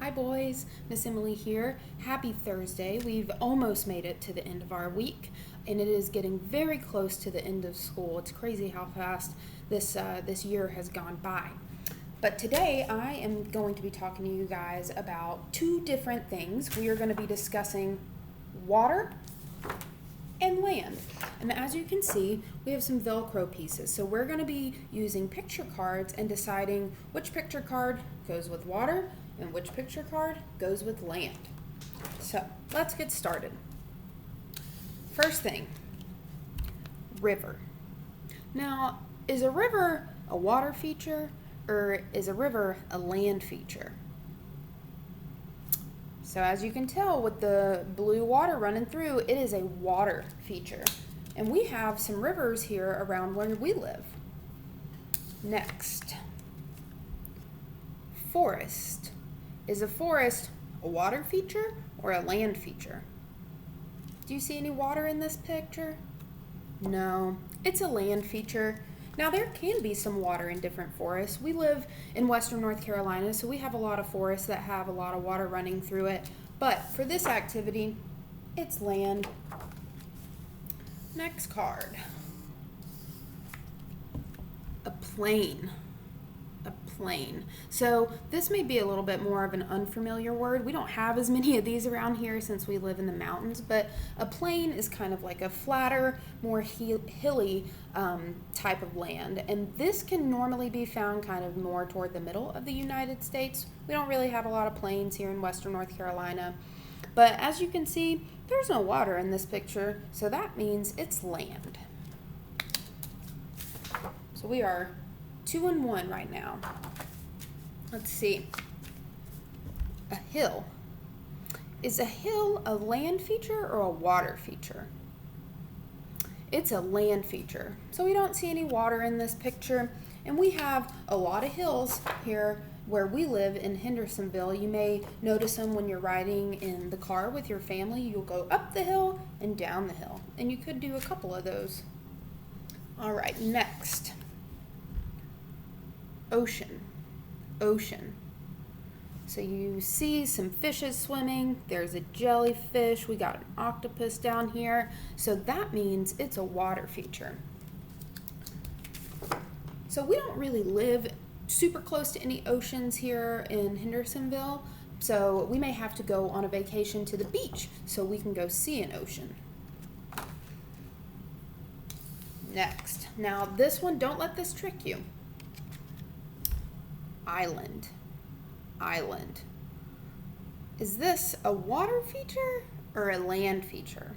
Hi boys, Miss Emily here. Happy Thursday. We've almost made it to the end of our week and it is getting very close to the end of school. It's crazy how fast this year has gone by. But today I am going to be talking to you guys about two different things. We are going to be discussing water and land. And as you can see, we have some Velcro pieces. So we're going to be using picture cards and deciding which picture card goes with water and which picture card goes with land. So let's get started. First thing, river. Now, is a river a water feature or is a river a land feature? So as you can tell with the blue water running through, it is a water feature. And we have some rivers here around where we live. Next, forest. Is a forest a water feature or a land feature? Do you see any water in this picture? No, it's a land feature. Now there can be some water in different forests. We live in Western North Carolina, so we have a lot of forests that have a lot of water running through it. But for this activity, it's land. Next card. A plain. A plain. So this may be a little bit more of an unfamiliar word. We don't have as many of these around here since we live in the mountains, but a plain is kind of like a flatter, more hilly type of land. And this can normally be found kind of more toward the middle of the United States. We don't really have a lot of plains here in Western North Carolina. But as you can see, there's no water in this picture, so that means it's land. So we are 2-1 right now. Let's see. A hill. Is a hill a land feature or a water feature? It's a land feature. So we don't see any water in this picture. And we have a lot of hills here where we live in Hendersonville. You may notice them when you're riding in the car with your family. You'll go up the hill and down the hill. And you could do a couple of those. All right, next. Ocean. Ocean. So you see some fishes swimming. There's a jellyfish. We got an octopus down here. So that means it's a water feature. So we don't really live super close to any oceans here in Hendersonville. So we may have to go on a vacation to the beach so we can go see an ocean. Next. Now this one, don't let this trick you. Island. Island. Is this a water feature or a land feature?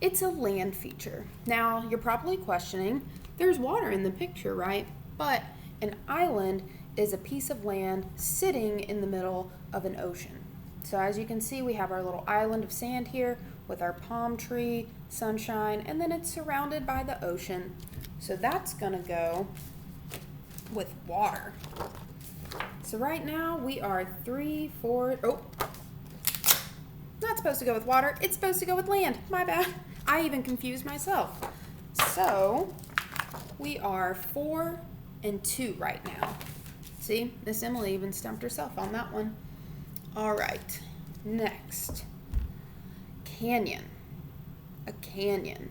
It's a land feature. Now, you're probably questioning, there's water in the picture, right? But an island is a piece of land sitting in the middle of an ocean. So as you can see, we have our little island of sand here with our palm tree, sunshine, and then it's surrounded by the ocean. So that's gonna go with water. So right now we are 3, 4, not supposed to go with water, it's supposed to go with land. My bad. I even confused myself. So we are 4-2 right now. See, Miss Emily even stumped herself on that one. All right, next. Canyon. A canyon.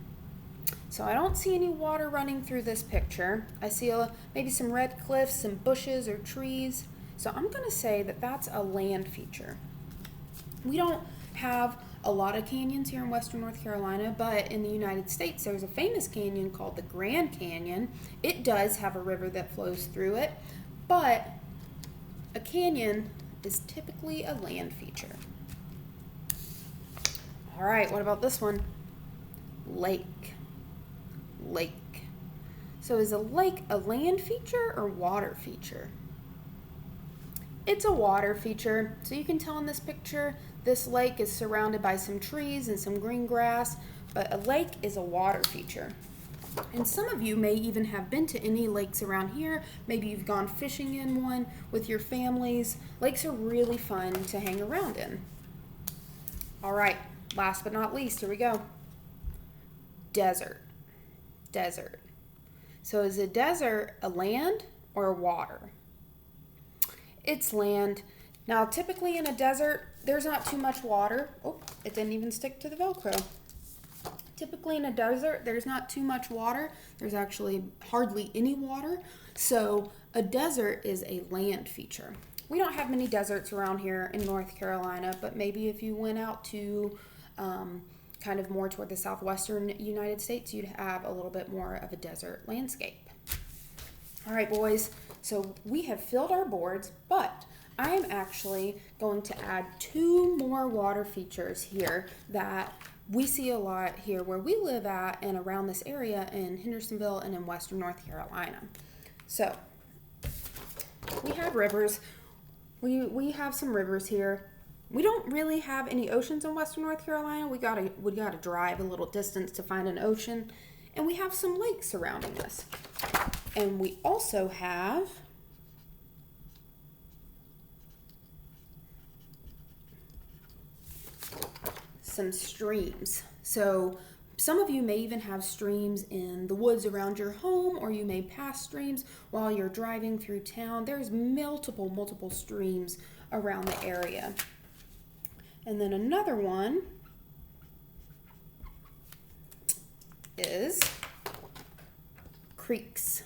So I don't see any water running through this picture. I see maybe some red cliffs, some bushes or trees. So I'm going to say that that's a land feature. We don't have a lot of canyons here in Western North Carolina, but in the United States there's a famous canyon called the Grand Canyon. It does have a river that flows through it, but a canyon is typically a land feature. All right, what about this one? Lake. Lake. So is a lake a land feature or water feature? It's a water feature. So you can tell in this picture, this lake is surrounded by some trees and some green grass, but a lake is a water feature. And some of you may even have been to any lakes around here. Maybe you've gone fishing in one with your families. Lakes are really fun to hang around in. All right, last but not least, here we go. Desert. Desert. So is a desert a land or a water? it's land. Now, typically in a desert, there's not too much water. Oh, it didn't even stick to the Velcro. Typically in a desert, there's not too much water. There's actually hardly any water. So a desert is a land feature. We don't have many deserts around here in North Carolina, but maybe if you went out to kind of more toward the southwestern United States, you'd have a little bit more of a desert landscape. All right, boys, so we have filled our boards, but I am actually going to add 2 more water features here that we see a lot here where we live at and around this area in Hendersonville and in western North Carolina. So we have rivers. We have some rivers here. We don't really have any oceans in western North Carolina. We gotta drive a little distance to find an ocean, and we have some lakes surrounding us. And we also have some streams. So some of you may even have streams in the woods around your home, or you may pass streams while you're driving through town. There's multiple streams around the area. And then another one is creeks.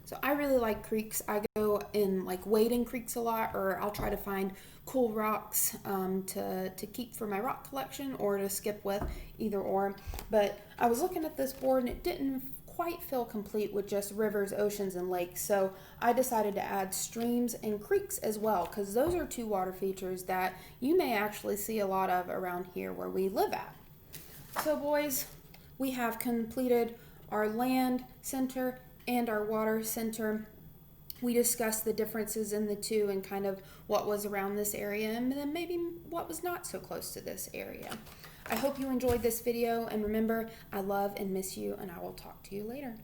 So I really like creeks. I go in like wade in creeks a lot, or I'll try to find cool rocks to keep for my rock collection or to skip with, either or. But I was looking at this board and it didn't quite feel complete with just rivers, oceans, and lakes. So I decided to add streams and creeks as well, because those are 2 water features that you may actually see a lot of around here where we live at. So boys, we have completed our land center and our water center. We discussed the differences in the 2 and kind of what was around this area and then maybe what was not so close to this area. I hope you enjoyed this video, and remember, I love and miss you, and I will talk to you later.